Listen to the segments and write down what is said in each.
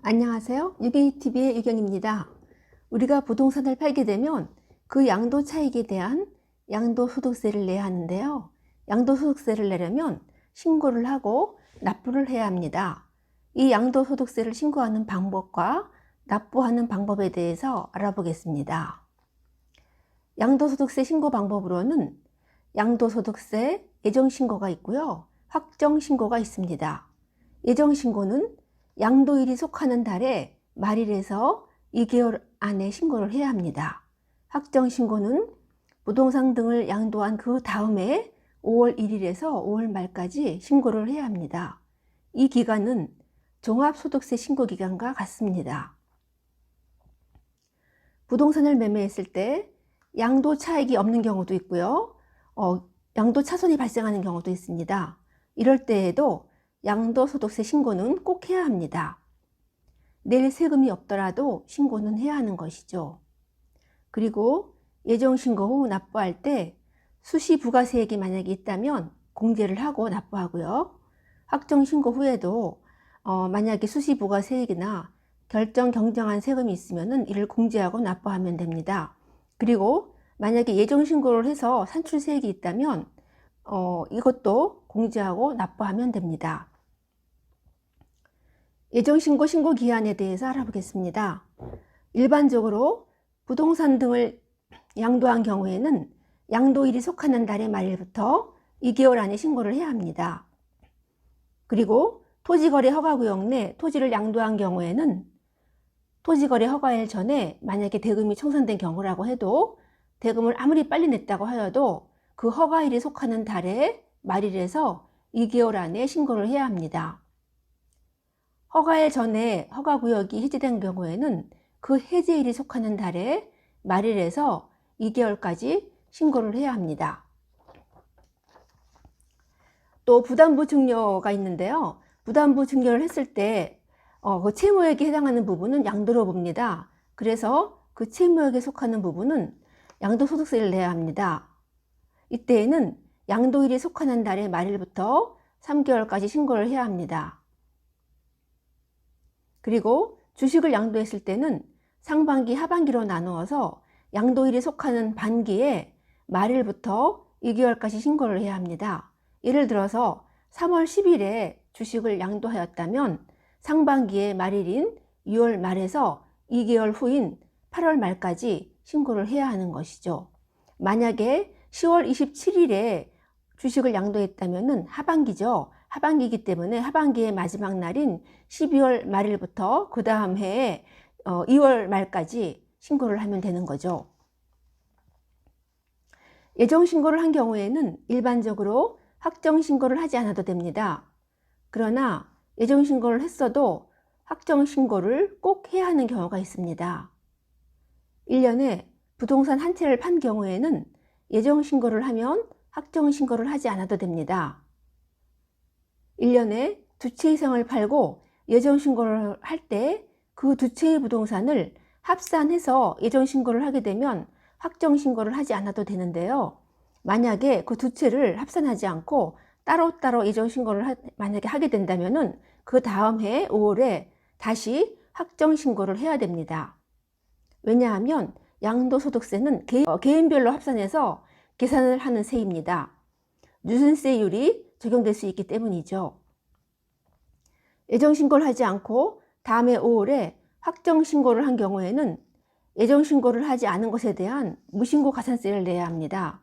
안녕하세요. 유경이TV의 유경입니다. 우리가 부동산을 팔게 되면 그 양도 차익에 대한 양도소득세를 내야 하는데요. 양도소득세를 내려면 신고를 하고 납부를 해야 합니다. 이 양도소득세를 신고하는 방법과 납부하는 방법에 대해서 알아보겠습니다. 양도소득세 신고 방법으로는 양도소득세 예정신고가 있고요. 확정신고가 있습니다. 예정신고는 양도일이 속하는 달에 말일에서 2개월 안에 신고를 해야 합니다. 확정신고는 부동산 등을 양도한 그 다음에 5월 1일에서 5월 말까지 신고를 해야 합니다. 이 기간은 종합소득세 신고 기간과 같습니다. 부동산을 매매했을 때 양도 차익이 없는 경우도 있고요. 양도 차손이 발생하는 경우도 있습니다. 이럴 때에도 양도소득세 신고는 꼭 해야 합니다. 낼 세금이 없더라도 신고는 해야 하는 것이죠. 그리고 예정신고 후 납부할 때 수시부가세액이 만약에 있다면 공제를 하고 납부하고요. 확정신고 후에도 만약에 수시부가세액이나 결정 경정한 세금이 있으면 이를 공제하고 납부하면 됩니다. 그리고 만약에 예정신고를 해서 산출세액이 있다면 이것도 공제하고 납부하면 됩니다. 예정신고 신고 기한에 대해서 알아보겠습니다. 일반적으로 부동산 등을 양도한 경우에는 양도일이 속하는 달의 말일부터 2개월 안에 신고를 해야 합니다. 그리고 토지거래 허가구역 내 토지를 양도한 경우에는 토지거래 허가일 전에 만약에 대금이 청산된 경우라고 해도 대금을 아무리 빨리 냈다고 하여도 그 허가일이 속하는 달의 말일에서 2개월 안에 신고를 해야 합니다. 허가일 전에 허가구역이 해제된 경우에는 그 해제일이 속하는 달의 말일에서 2개월까지 신고를 해야 합니다. 또 부담부 증여가 있는데요. 부담부 증여를 했을 때 그 채무액에 해당하는 부분은 양도로 봅니다. 그래서 그 채무액에 속하는 부분은 양도소득세를 내야 합니다. 이때에는 양도일이 속하는 달의 말일부터 3개월까지 신고를 해야 합니다. 그리고 주식을 양도했을 때는 상반기, 하반기로 나누어서 양도일이 속하는 반기에 말일부터 2개월까지 신고를 해야 합니다. 예를 들어서 3월 10일에 주식을 양도하였다면 상반기의 말일인 6월 말에서 2개월 후인 8월 말까지 신고를 해야 하는 것이죠. 만약에 10월 27일에 주식을 양도했다면 하반기죠. 하반기이기 때문에 하반기의 마지막 날인 12월 말일부터 그 다음 해에 2월 말까지 신고를 하면 되는 거죠. 예정신고를 한 경우에는 일반적으로 확정신고를 하지 않아도 됩니다. 그러나 예정신고를 했어도 확정신고를 꼭 해야 하는 경우가 있습니다. 1년에 부동산 한 채를 판 경우에는 예정신고를 하면 확정신고를 하지 않아도 됩니다. 1년에 2채 이상을 팔고 예정신고를 할 때 그 2채의 부동산을 합산해서 예정신고를 하게 되면 확정신고를 하지 않아도 되는데요. 만약에 그 2채를 합산하지 않고 따로따로 예정신고를 만약에 하게 된다면 그 다음 해 5월에 다시 확정신고를 해야 됩니다. 왜냐하면 양도소득세는 개인별로 합산해서 계산을 하는 세입니다. 누진세율이 적용될 수 있기 때문이죠. 예정신고를 하지 않고 다음해 5월에 확정신고를 한 경우에는 예정신고를 하지 않은 것에 대한 무신고 가산세를 내야 합니다.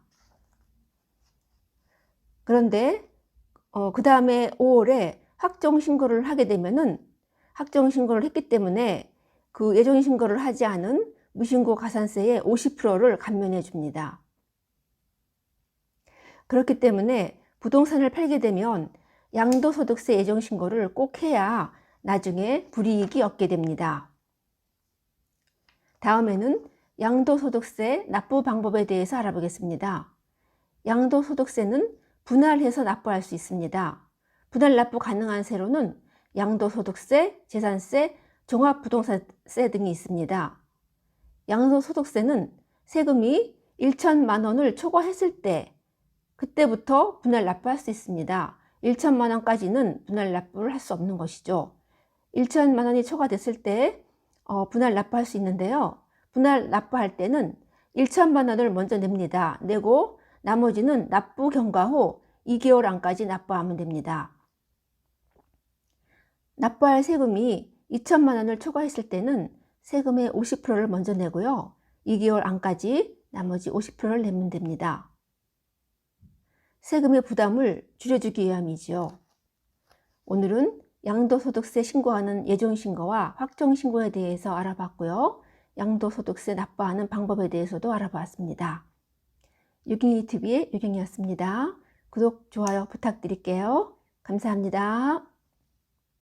그런데 그 다음에 5월에 확정신고를 하게 되면은 확정신고를 했기 때문에 그 예정신고를 하지 않은 무신고 가산세의 50%를 감면해 줍니다. 그렇기 때문에 부동산을 팔게 되면 양도소득세 예정신고를 꼭 해야 나중에 불이익이 없게 됩니다. 다음에는 양도소득세 납부 방법에 대해서 알아보겠습니다. 양도소득세는 분할해서 납부할 수 있습니다. 분할 납부 가능한 세로는 양도소득세, 재산세, 종합부동산세 등이 있습니다. 양도소득세는 세금이 1천만 원을 초과했을 때 그때부터 분할 납부할 수 있습니다. 1천만 원까지는 분할 납부를 할 수 없는 것이죠. 1천만 원이 초과됐을 때 분할 납부할 수 있는데요. 분할 납부할 때는 1천만 원을 먼저 냅니다. 내고 나머지는 납부 경과 후 2개월 안까지 납부하면 됩니다. 납부할 세금이 2천만 원을 초과했을 때는 세금의 50%를 먼저 내고요. 2개월 안까지 나머지 50%를 내면 됩니다. 세금의 부담을 줄여주기 위함이지요. 오늘은 양도소득세 신고하는 예정신고와 확정신고에 대해서 알아봤고요. 양도소득세 납부하는 방법에 대해서도 알아봤습니다. 유경이TV의 유경이었습니다. 구독, 좋아요 부탁드릴게요. 감사합니다.